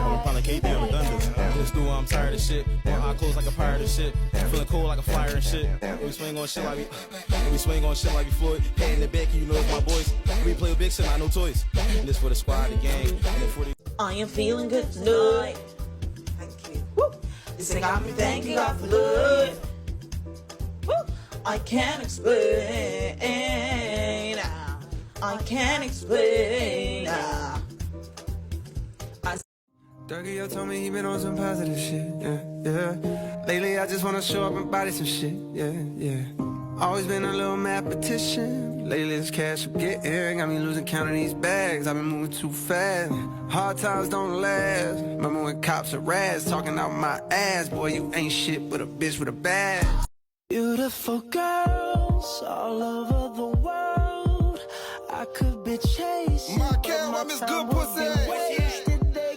I'm probably K damn redundant. Just do I'm tired of shit. Want eye closed like a pirate and shit. Feeling cold like a flyer and shit. We swing on shit like we Floyd. Head in the back, you know it's my boys. We play with big shit, not no toys. And this for the squad, the gang, and then for the. I am feeling good tonight. Thank you. Woo. This thing got me thanking God for love. Woo. I can't explain. I can't explain. Dougie told me he been on some positive shit, yeah. Lately I just wanna show up and body some shit, yeah. Always been a little mathematician. Lately this cash I'm getting got me losing count of these bags. I've been moving too fast. Hard times don't last. Remember when cops are rats talking out my ass? Boy, you ain't shit but a bitch with a badge. Beautiful girls all over the world. I could be chasing. My cat, I'm Miss Good Pussy. Where she at?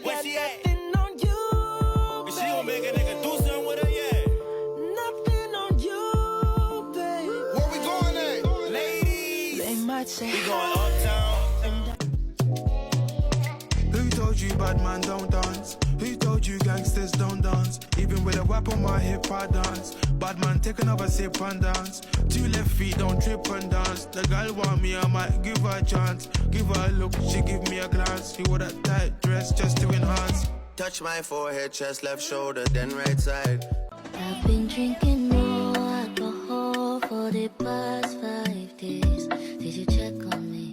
Where she at? On you, and she gon' make a nigga do something with her, yeah. Nothing on you, babe. Where we going at? Ladies, they might say we going uptown. Who told you bad man don't dance? Who told you gangsters don't dance? Even with a whip on my hip I dance. Bad man take another sip and dance. Two left feet don't trip and dance. The girl want me, I might give her a chance. Give her a look, she give me a glance. She wore that tight dress just to enhance. Touch my forehead, chest, left shoulder, then right side. I've been drinking more alcohol for the past 5 days. Did you check on me?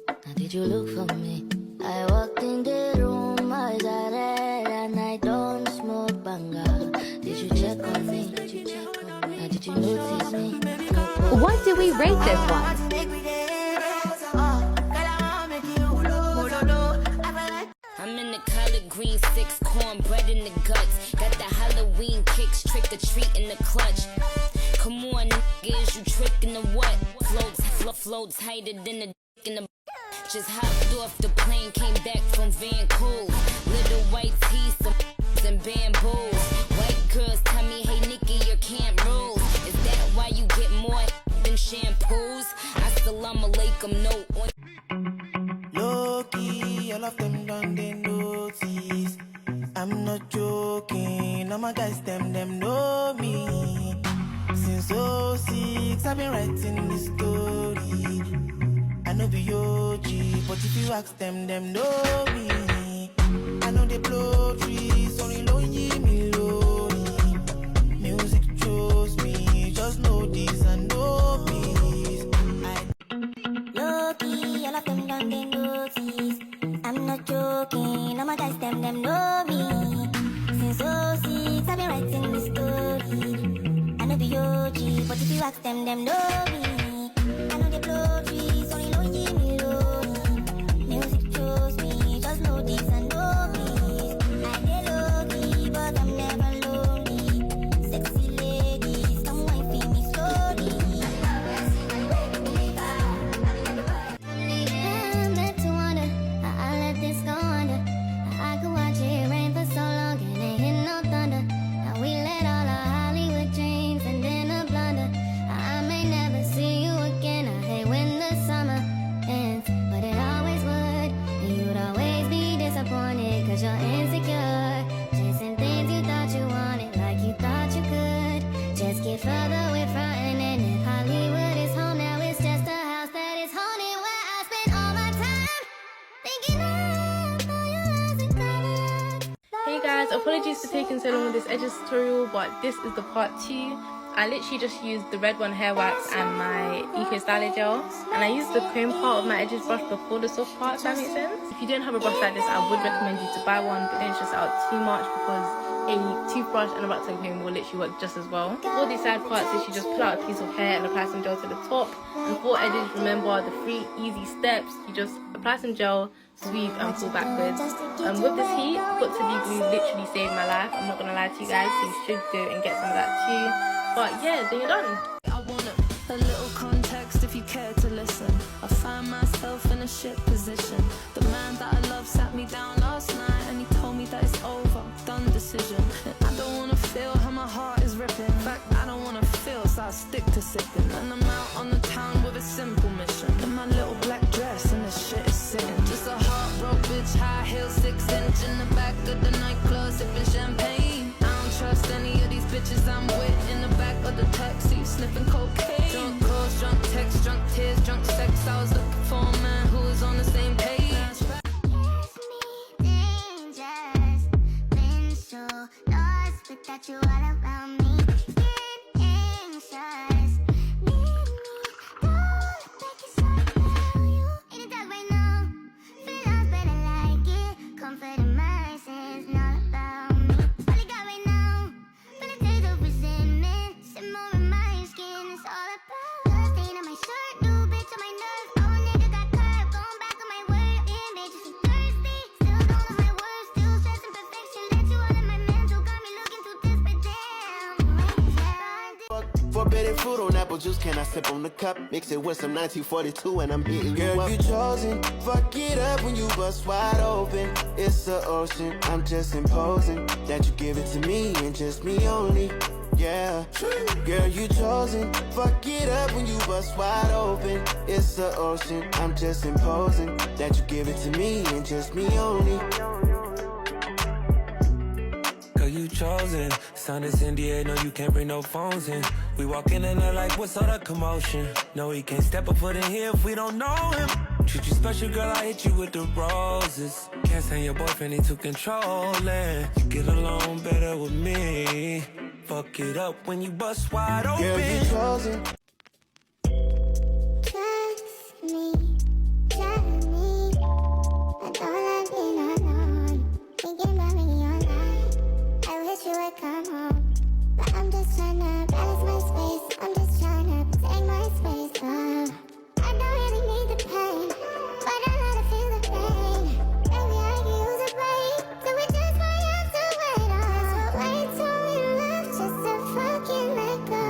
Now did you look for me? I walked in the room, eyes are red, and I don't smoke banga. Did you check on me? Now did you notice me? What do we rate this one? I'm in the collard green 6 cornbread in the guts. Got the Halloween kicks, trick or treat in the clutch. Come on, niggas, you trickin' the what? Floats tighter than the dick in the. Just hopped off the plane, came back from Vancouver. Little white tees, some and bamboos. White girls tell me, hey Nikki, your camp rules. Is that why you get more than shampoos? Assalamu alaikum, no. Low-key, all of them done they notice. I'm not joking, all my guys, them know me. Since '06, I've been writing this story. I know be OG, but if you ask them know me. I know they blow trees, only lonely me lonely. Music chose me, just know this and know me. Low-key, all of them done they notice. I'm not joking, all my guys, them know me. Since '06, I've been writing this story. I know be OG, but if you ask them know me. I know they blow trees, only lonely me lonely. Music chose me, just know this and know me. I get low-key, but I'm never lonely. Sexy ladies, come wine for me slowly. I'm meant to wonder, I let this go under. I could watch it rain for so long and ain't hit no thunder. Now we let all our Hollywood dreams and then a blunder. I may never see you again. I hate when the summer ends, but it always would. And you'd always be disappointed, cause you're insecure. Chasing things you thought you wanted, like you thought you could. Just get further away from it, and if Hollywood is home, now it's just a house that is haunted, where I spend all my time thinking of all your lies and cover-ups. Hey guys, apologies for taking so long with this edges tutorial, but this is the part 2. I literally just used the red one hair wax and my eco styler gel, and I used the comb part of my edges brush before the soft part, if that makes sense. If you don't have a brush like this, I would recommend you to buy one, but don't stress out too much because a toothbrush and a wax and comb will literally work just as well. For these side parts, you just pull out a piece of hair and apply some gel to the top. And for edges, remember the 3 easy steps. You just apply some gel, sweep and pull backwards. With this heat, Got To Be Glue literally saved my life. I'm not gonna lie to you guys, so you should go and get some of that too. But yeah, then you're done. I want a little context if you care to listen. I find myself in a shit position. The man that I love sat me down last night and he told me that it's over, done decision. And I don't wanna feel how my heart is ripping. In fact, I don't wanna feel, so I stick to sipping. And I'm out on the town with a simple mission. In my little black dress and the shit is sitting. Just a heart broke bitch, high heel, 6 inch in the back of that you all about me. Get anxious. Don't make it so about you. In the dark right now, feels better like it. Comfort in my sense, not about me. All you got right now, feel the taste of resentment. Sit more in my skin, it's all about. Blood stain on my shirt, new bitch on my nerves. Oh, nigga got curved, going back on my word. Damn, bitch, you thirsty. Still don't know my words, still stressing perfection. Let you all in my mental, got me looking too desperate. Damn. Forbidden fruit on apple juice, can I sip on the cup? Mix it with some 1942 and I'm hitting you up. Girl, you chosen, fuck it up when you bust wide open. It's the ocean, I'm just imposing that you give it to me and just me only. Yeah, girl, you chosen, fuck it up when you bust wide open. It's the ocean, I'm just imposing that you give it to me and just me only. Girl, you chosen. Son is India, no, you can't bring no phones in. We walk in and they're like, what's all the commotion? No, he can't step a foot in here if we don't know him. Treat you special, girl, I hit you with the roses. Can't stand your boyfriend, he too controlling. You get along better with me. Fuck it up when you bust wide open. Girl, you chosen. Trust me, trust me. I don't like being alone. Thinking about me all night. I wish you would come home, but I'm just tryna balance my space. I'm just tryna protect my space. I don't really need the pain, but I know to feel the pain. Maybe I could use a break, so we just might have to wait on. So way too in love just to fucking let go.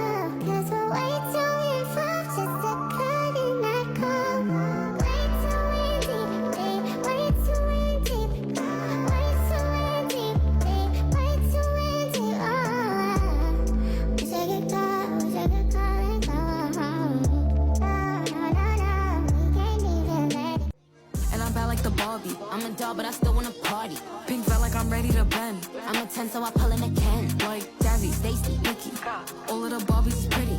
'Cause we're way too involved just to cut and not go. Way too in deep, way too in deep, way too in deep, way too in deep. Wish I could call and go home. No, we can't even let it. And I'm bad like the Barbie. I'm a doll, but I still wanna party. Pink felt like I'm ready to bend. I'm a 10, so I pull in a Ken. Like Jazzy, Stacy, Nikki. All of the Barbies is pretty.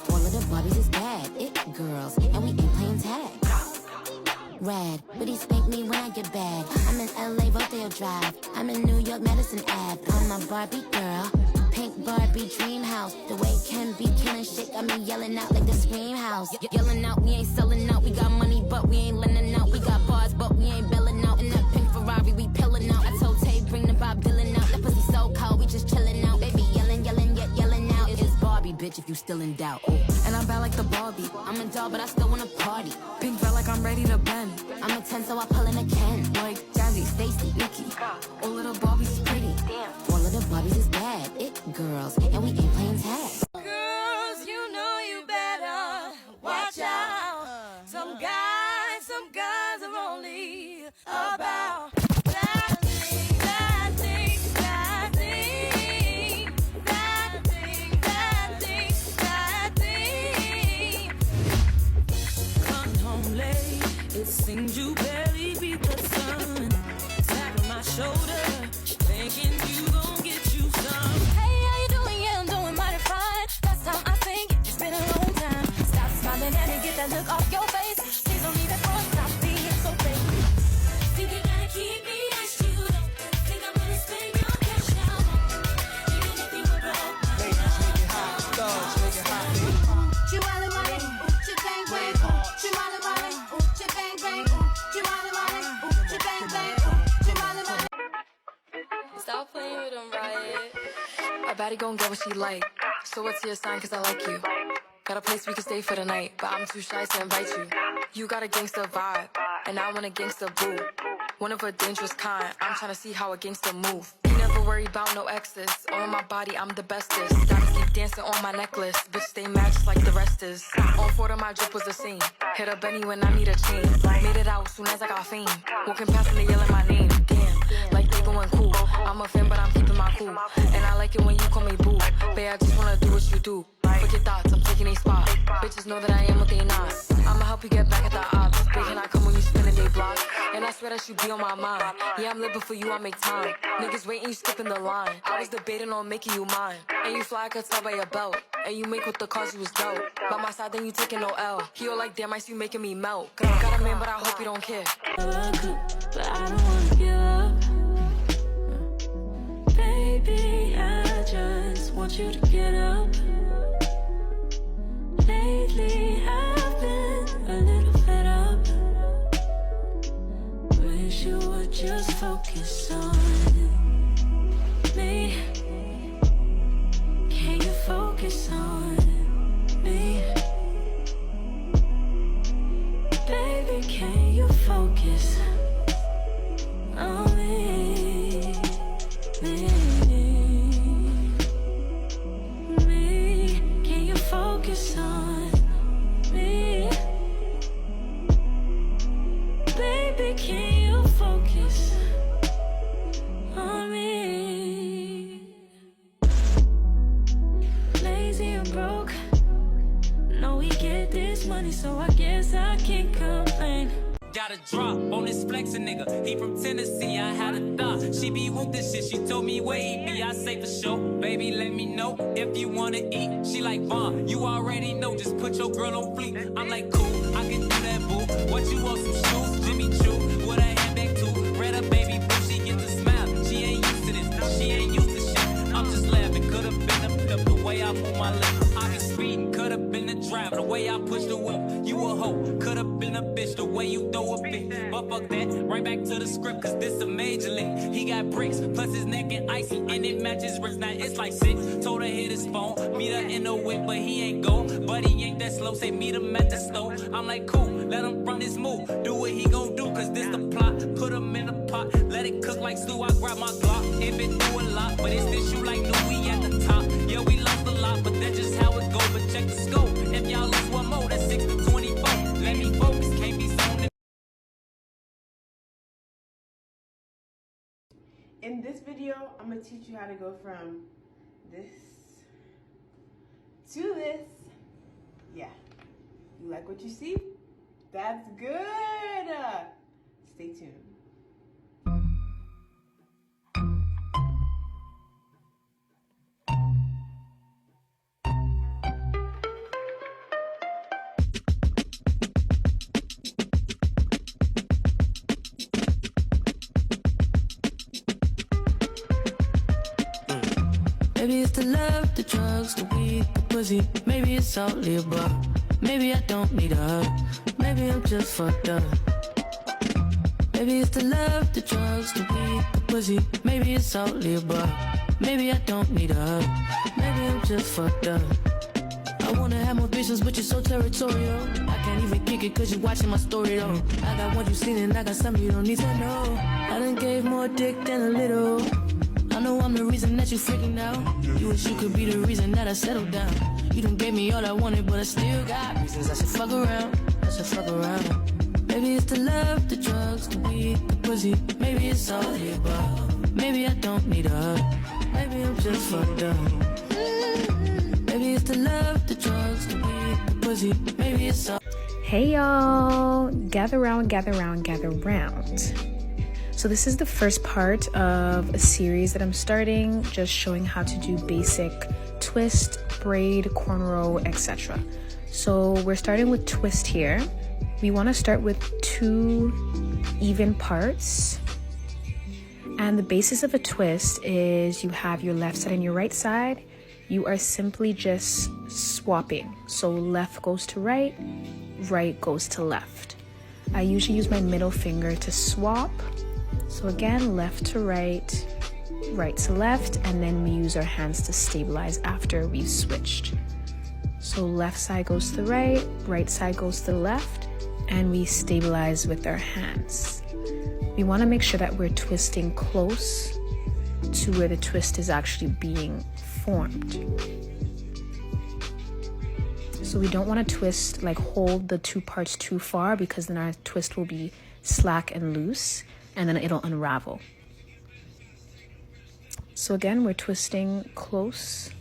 All of the Barbies is bad. It girls, and we ain't playing tag. Rad, but he spank me when I get bad. I'm in LA, Rodeo Drive. I'm in New York, Madison Ave. I'm a Barbie girl. Pink Barbie dream house. The way Ken be killing shit got me yelling out like the Scream House. Yelling out, we ain't selling out. We got money, but we ain't lending out. We got bars, but we ain't belling out. In that pink Ferrari, we pillin' out. I told Tay, bring the Bob Dylan out. That pussy so cold, we just chillin' out. Baby yelling, yelling, yet yelling out. It is Barbie, bitch, if you still in doubt. Ooh. And I'm bad like the Barbie. I'm a doll, but I still wanna party. Pink felt like I'm ready to bend. I'm a 10, so I pull in a Ken. Like Jazzy, Stacy, Nikki. All of the Barbies is pretty. All of the Barbies is bad. It girls, and we ain't playing tag. Girls, you know you better watch out. Some guys are only about that thing, that thing, that thing, that thing, that thing, that thing. Come home late, it seems you barely beat the sun. Tapping my shoulder, thinking you gon' get you some. Hey, how you doing? Yeah, I'm doing mighty fine. Last time I think it's been a long time. Stop smiling at me, get that look off your face. Please don't leave that phone, stop being so fake. Think you gotta keep me as you don't think I'm gonna spend your cash out. Even if you were broke. Ladies, make it hot. Thugs, make it hot. Chihuahua Wally, bang bang, Chihuahua Wally, bang bang, Chihuahua Wally, bang bang, Chihuahua Wally. Stop playing with them, Riot. A baddie gon' get what she like. So what's your sign, cause I like you. Got a place we can stay for the night, but I'm too shy to invite you. You got a gangster vibe, and I want a gangster boo. One of a dangerous kind, I'm tryna see how a gangster move. You never worry about no exes, on my body I'm the bestest. Diamonds keep dancing on my necklace, bitch stay matched like the rest is. On 4 of my drip was the same, hit a Benny when I need a chain. Made it out soon as I got fame, walking past and they yelling my name. Damn, like they going cool. I'm a fan but I'm keeping my cool, and I like it when you call me boo. Babe, I just wanna do what you do. Fuck your thoughts, I'm taking a spot. Bitches know that I am what they not. I'ma help you get back at the ops. Babe, can I come when you spinning they block? And I swear that you be on my mind. Yeah, I'm living for you, I make time. Niggas waiting, you skipping the line. I was debating on making you mine. And you fly, I could tell by your belt. And you make with the cause you was dope. By my side, then you taking no L. He all like, damn, I see you making me melt. Got a man, but I hope you don't care. But I don't wanna give up. Baby, I just want you to get up. Lately I've been a little fed up. Wish you would just focus on me. Can you focus on me? Baby, can you focus on me? Me, can you focus on me? Baby, can you focus on me? Lazy and broke, know we get this money, so I guess I can't complain. Got a drop on this flexin' nigga. He from Tennessee, I had a thought. She be with this shit, she told me where he be. I say for sure, baby, let me know if you wanna eat. She like, Vaughn, you already know, just put your girl on fleek. I'm like, cool, I can do that, boo. What you want, some shoes? Jimmy Choo, with a handbag too. Red up, baby, boo, she get the smile. She ain't used to this, she ain't used to shit. I'm just laughing, could've been the way I move my lips. I be speeding, could've been the driver, the way I push the whip. You a hoe, could've been a bitch, the way you throw a fit. But fuck that, right back to the script, cause this a major league. He got bricks, plus his neck and icy, and it matches wrist. Now it's like 6, told her hit his phone, meet her in the whip, but he ain't go. But he ain't that slow, say meet him at the stove. I'm like, cool, let him run his move, do what he gon' do, cause this the plot. Put him in a pot, let it cook like stew, I grab my Glock. If it do a lot, but it's this you like no, we at the top. Yeah, we lost a lot, but that's just how it go. But check the scope, if y'all lose one more, that's 6 to 24. Let me focus, can't be zoned. In this video, I'm gonna teach you how to go from this to this. Yeah, you like what you see? That's good. Stay tuned. Maybe it's the love, the drugs, the weed, the pussy. Maybe it's all the above. Maybe I don't need a hug. Maybe I'm just fucked up. Maybe it's the love, the drugs, the weed, the pussy. Maybe it's all the above. Maybe I don't need a hug. Maybe I'm just fucked up. I wanna have more visions, but you're so territorial. I can't even kick it cause you're watching my story though. I got one you seen and I got something you don't need to know. I done gave more dick than a little. I know I'm the reason that you freaking out. You wish you could be the reason that I settled down. You done gave me all I wanted, but I still got reasons I should fuck around. I should fuck around. Maybe it's the love, the drugs, the weed, the pussy. Maybe it's all the above. Maybe I don't need a hug. Maybe I'm just fucked up. Maybe it's the love, the drugs, the weed, the pussy. Maybe it's all. Hey y'all, gather round, gather round, gather round. So this is the first part of a series that I'm starting, just showing how to do basic twist, braid, cornrow, etc. So we're starting with twist here. We want to start with 2 even parts. And the basis of a twist is you have your left side and your right side. You are simply just swapping. So left goes to right, right goes to left. I usually use my middle finger to swap. So again, left to right, right to left, and then we use our hands to stabilize after we've switched. So left side goes to the right, right side goes to the left, and we stabilize with our hands. We want to make sure that we're twisting close to where the twist is actually being formed. So we don't want to twist, like hold the 2 parts too far, because then our twist will be slack and loose, and then it'll unravel. So again, we're twisting close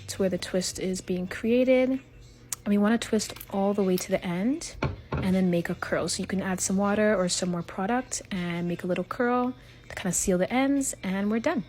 to where the twist is being created. And we want to twist all the way to the end and then make a curl. So you can add some water or some more product and make a little curl to kind of seal the ends, and we're done.